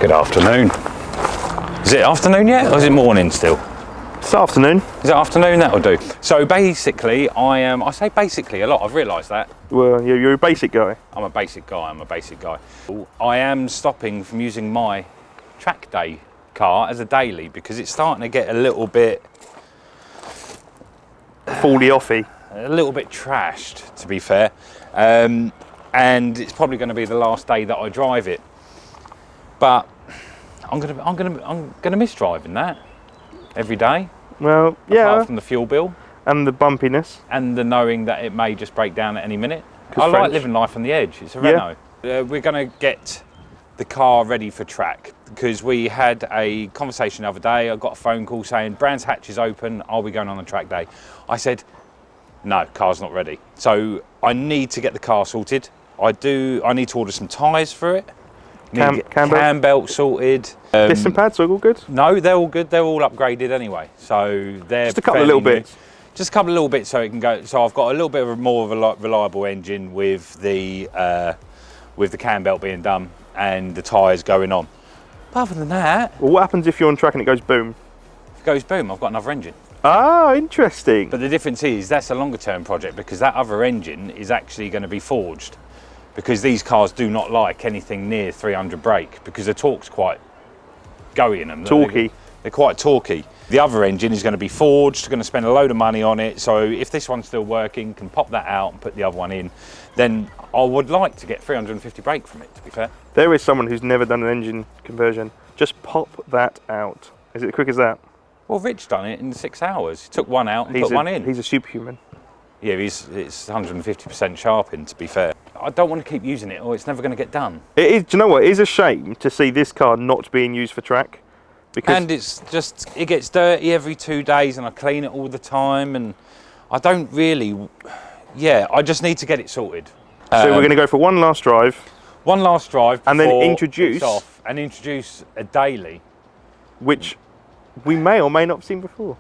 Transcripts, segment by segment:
Good afternoon. Is it afternoon yet, or is it morning still? It's afternoon. Is it afternoon? That'll do. So basically, I say basically a lot, I've realised that. Well, you're a basic guy. I'm a basic guy. I am stopping from using my track day car as a daily because it's starting to get a little bit... Fully offy. A little bit trashed, to be fair. And it's probably going to be the last day that I drive it. But I'm gonna miss driving that every day. Well, yeah. Apart from the fuel bill and the bumpiness and the knowing that it may just break down at any minute. I like living life on the edge. It's a Renault. We're gonna get the car ready for track because we had a conversation the other day. I got a phone call saying Brands Hatch is open. Are we going on a track day? I said no, car's not ready. So I need to get the car sorted. I need to order some tyres for it. Cam belt sorted. Piston pads are all good? No, they're all good. They're all upgraded anyway. So they're just a couple of little bits. Just a couple of little bits so it can go. So I've got a little bit of more of a reliable engine with the cam belt being done and the tyres going on. But other than that, well, what happens if you're on track and it goes boom? If it goes boom, I've got another engine. Ah, interesting. But the difference is that's a longer term project because that other engine is actually going to be forged. Because these cars do not like anything near 300 brake because the torque's quite go in them. Torquey. They're quite torquey. The other engine is going to be forged, going to spend a load of money on it. So if this one's still working, can pop that out and put the other one in, then I would like to get 350 brake from it, to be fair. There is someone who's never done an engine conversion. Just pop that out. Is it as quick as that? Well, Rich done it in 6 hours. He took one out and put one in. He's a superhuman. Yeah, it's 150% sharpened, to be fair. I don't want to keep using it or it's never going to get done. It is, do you know what? It is a shame to see this car not being used for track. Because and it gets dirty every 2 days and I clean it all the time and I don't really, I just need to get it sorted. So we're going to go for one last drive. One last drive and then introduce a daily. Which we may or may not have seen before.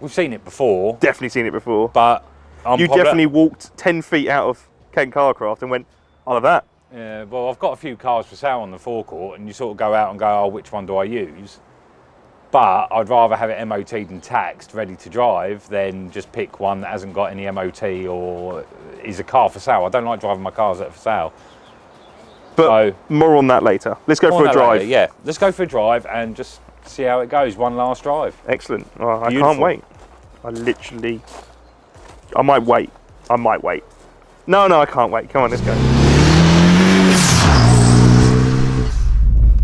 We've seen it before. Definitely seen it before. But you definitely walked 10 feet out of Ken Carcraft and went, I'll have that. Yeah, well, I've got a few cars for sale on the forecourt and you sort of go out and go, oh, which one do I use? But I'd rather have it MOT'd and taxed, ready to drive, than just pick one that hasn't got any MOT or is a car for sale. I don't like driving my cars that are for sale. But more on that later. Let's go for a drive. Later, yeah, let's go for a drive and just see how it goes. One last drive. Excellent. Well, I can't wait. I might wait. No, I can't wait. Come on, let's go.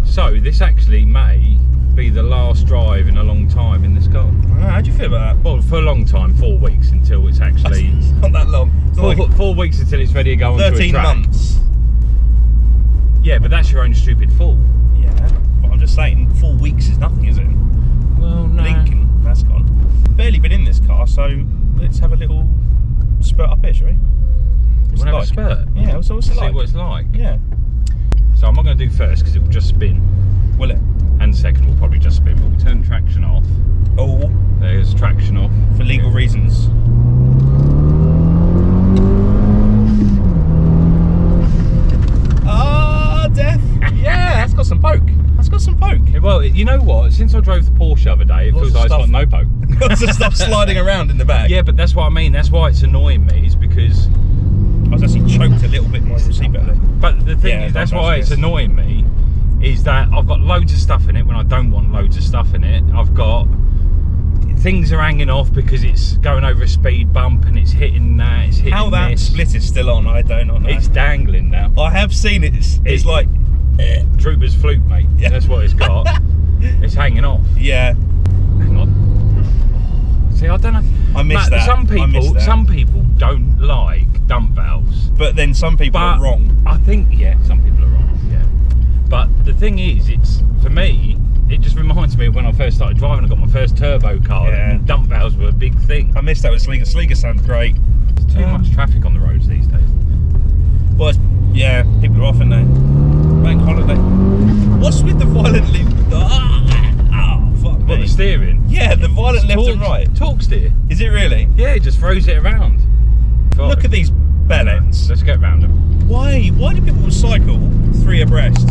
So this actually may be the last drive in a long time in this car. How do you feel about that? Well, for a long time, 4 weeks until it's actually... It's not that long. It's 4 weeks until it's ready to go onto a track. 13 months. Yeah, but that's your own stupid fault. Yeah, but I'm just saying 4 weeks is nothing, is it? Well, no. Lincoln, that's gone. Barely been in this car, so let's have a little spurt up here, shall we? What's it like? Have a spurt? Yeah, what's it like? See what it's like. Yeah. So I'm not going to do first because it will just spin. Will it? And second will probably just spin, but we'll turn traction off. Oh. There's traction off. For legal reasons. Ah, death. Yeah, that's got some poke. Yeah, well, you know what? Since I drove the Porsche the other day, it feels like it's got no poke. Got to stop sliding around in the back. Yeah, but that's what I mean. That's why it's annoying me, is because... I was actually choked a little bit more in the seatbelt. But the thing is, that's why it's annoying me, is that I've got loads of stuff in it when I don't want loads of stuff in it. I've got... Things are hanging off because it's going over a speed bump and it's hitting that, it's hitting How that this. split is still on, I don't know. It's dangling now. I have seen it. It's like... Trooper's fluke, mate. Yeah. That's what it's got. It's hanging off. Yeah. Hang on. See, I don't know. I missed that. Some people don't like dump valves. But then some people are wrong. I think, some people are wrong, yeah. But the thing is, for me, it just reminds me of when I first started driving. I got my first turbo car and dump valves were a big thing. I missed that with Sleeker. Sleeker sounds great. There's too much traffic on the roads these days. Well, people are off, aren't they? Bank holiday. What's with the violently... fuck me. What, the steering? Yeah, the violent left and right. Torque steer. Is it really? Yeah, it just throws it around. Look at these bellends. Let's get round them. Why do people cycle 3 abreast?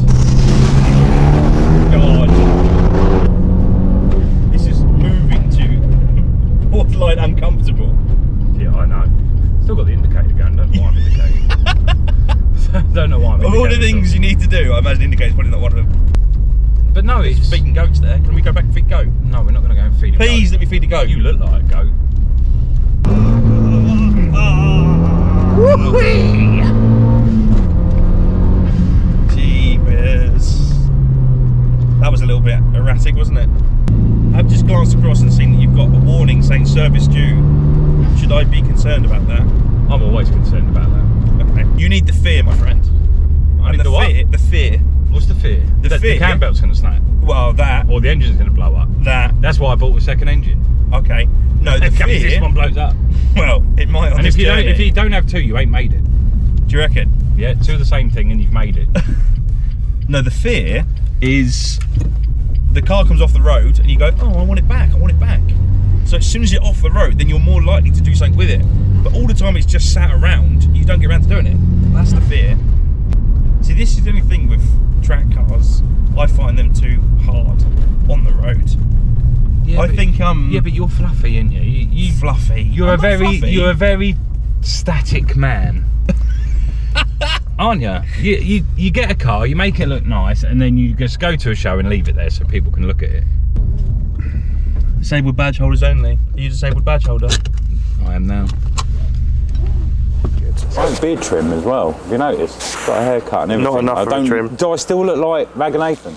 No, it's feeding goats there. Can we go back and feed goat? No, we're not going to go and feed a goat. Please let me feed a goat. You look like a goat. Jeepers. That was a little bit erratic, wasn't it? I've just glanced across and seen that you've got a warning saying service due. Should I be concerned about that? I'm always concerned about that. Okay. You need the fear, my friend. I need the what? The fear. What's the fear? The cam belt's going to snap. Well, that. Or the engine's going to blow up. That. That's why I bought a second engine. Okay. No, the fear. This one blows up. Well, it might. On and if you don't have two, you ain't made it. Do you reckon? Yeah, two of the same thing, and you've made it. No, the fear is the car comes off the road, and you go, "Oh, I want it back. I want it back." So as soon as you're off the road, then you're more likely to do something with it. But all the time it's just sat around, you don't get around to doing it. That's the fear. See, this is the only thing with track cars. I find them too hard on the road. Yeah, I think yeah, but you're fluffy, aren't you? You fluffy. You're a very static man. Aren't you? You get a car, you make it look nice, and then you just go to a show and leave it there so people can look at it. Disabled badge holders only. Are you a disabled badge holder? I am now. I have beard trim as well. Have you noticed? Got a haircut and everything. Not enough of a trim. Do I still look like Megane?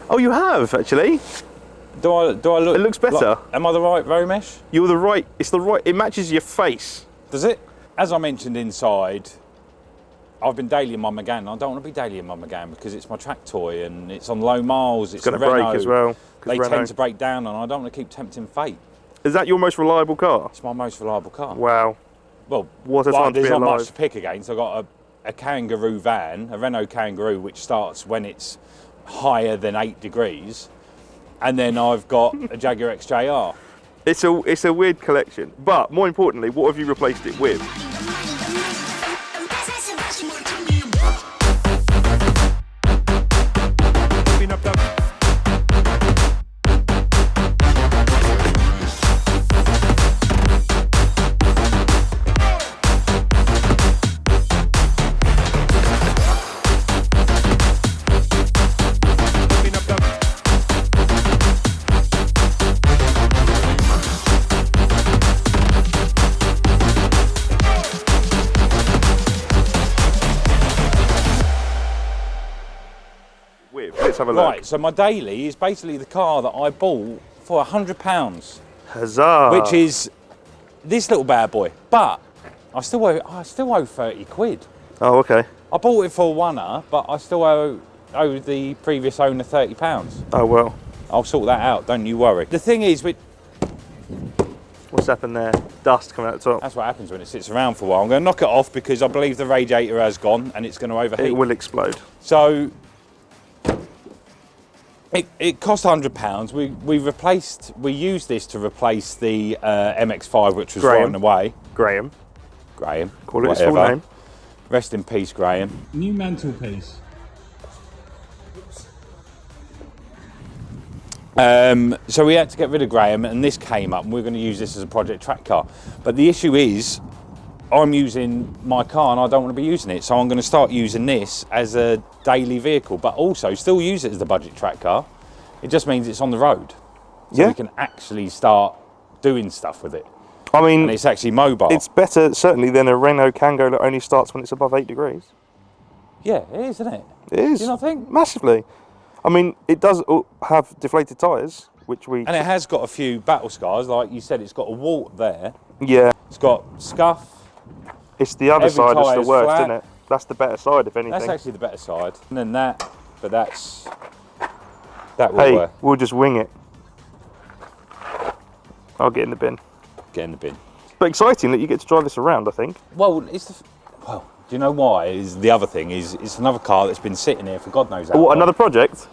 Oh, you have actually. Do I look? It looks better. Like, am I the right Romesh? You're the right. It's the right. It matches your face. Does it? As I mentioned inside, I've been daily in my Megane. I don't want to be daily in my Megane because it's my track toy and it's on low miles. It's going to break as well. They tend to break down, and I don't want to keep tempting fate. Is that your most reliable car? It's my most reliable car. Wow. Well, what a time to be alive. There's not much to pick against. I've got a Kangaroo van, a Renault Kangaroo, which starts when it's higher than 8 degrees, and then I've got a Jaguar XJR. It's a weird collection, but more importantly, what have you replaced it with? Let's have a look. Right, so my daily is basically the car that I bought for £100. Huzzah! Which is this little bad boy. But I still owe 30 quid. Oh, okay. I bought it for a oneer, but I still owe the previous owner £30. Oh well. I'll sort that out, don't you worry. The thing is, what's happened there? Dust coming out the top. That's what happens when it sits around for a while. I'm going to knock it off because I believe the radiator has gone and it's going to overheat. It will explode. So it cost £100. We used this to replace the MX-5, which was rotting away. Graham. Call it his full name. Rest in peace, Graham. New mantelpiece. So we had to get rid of Graham, and this came up, and we're going to use this as a project track car. But the issue is, I'm using my car and I don't want to be using it, so I'm going to start using this as a daily vehicle, but also still use it as the budget track car. It just means it's on the road, so we can actually start doing stuff with it. I mean, and it's actually mobile. It's better certainly than a Renault Kangoo that only starts when it's above 8 degrees. Yeah, it is, isn't it? It is. Do you not think? Massively. I mean, it does have deflated tyres, which we... And it has got a few battle scars, like you said, it's got a wart there. Yeah. It's got scuff. It's the other side that's the worst, flat. isn't it? That's the better side, if anything. That's actually the better side. And then that, but that will work. We'll just wing it. I'll get in the bin. Get in the bin. But exciting that you get to drive this around, I think. Well, do you know why? Is the other thing is it's another car that's been sitting here for God knows how long. What, another project?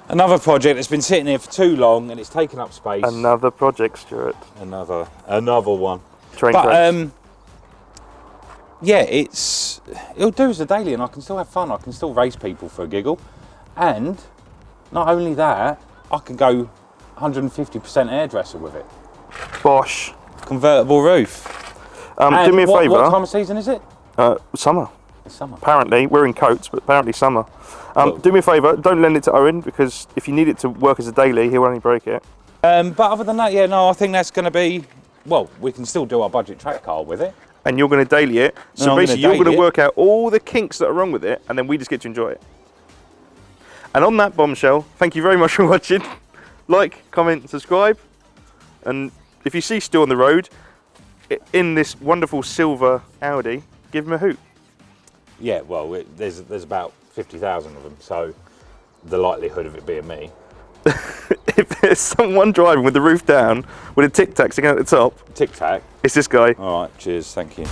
Another project that's been sitting here for too long and it's taken up space. Another project, Stuart. Another one. Train tracks. Yeah, it'll do as a daily, and I can still have fun. I can still race people for a giggle, and not only that, I can go 150% hairdresser with it. Bosh. Convertible roof. Do me a favour. What time of season is it? Summer. It's summer. Apparently, we're in coats, but apparently summer. Do me a favour, don't lend it to Owen, because if you need it to work as a daily, he'll only break it. But other than that, yeah, no, I think that's going to be, well, we can still do our budget track car with it. And you're going to daily it. So basically, you're going to work out all the kinks that are wrong with it, and then we just get to enjoy it. And on that bombshell, thank you very much for watching. Like, comment, subscribe. And if you see Stu on the road, in this wonderful silver Audi, give him a hoot. Yeah, well, there's about 50,000 of them, so the likelihood of it being me. If there's someone driving with the roof down with a tic tac sticking out the top, Tic tac. it's this guy. All right, cheers, thank you.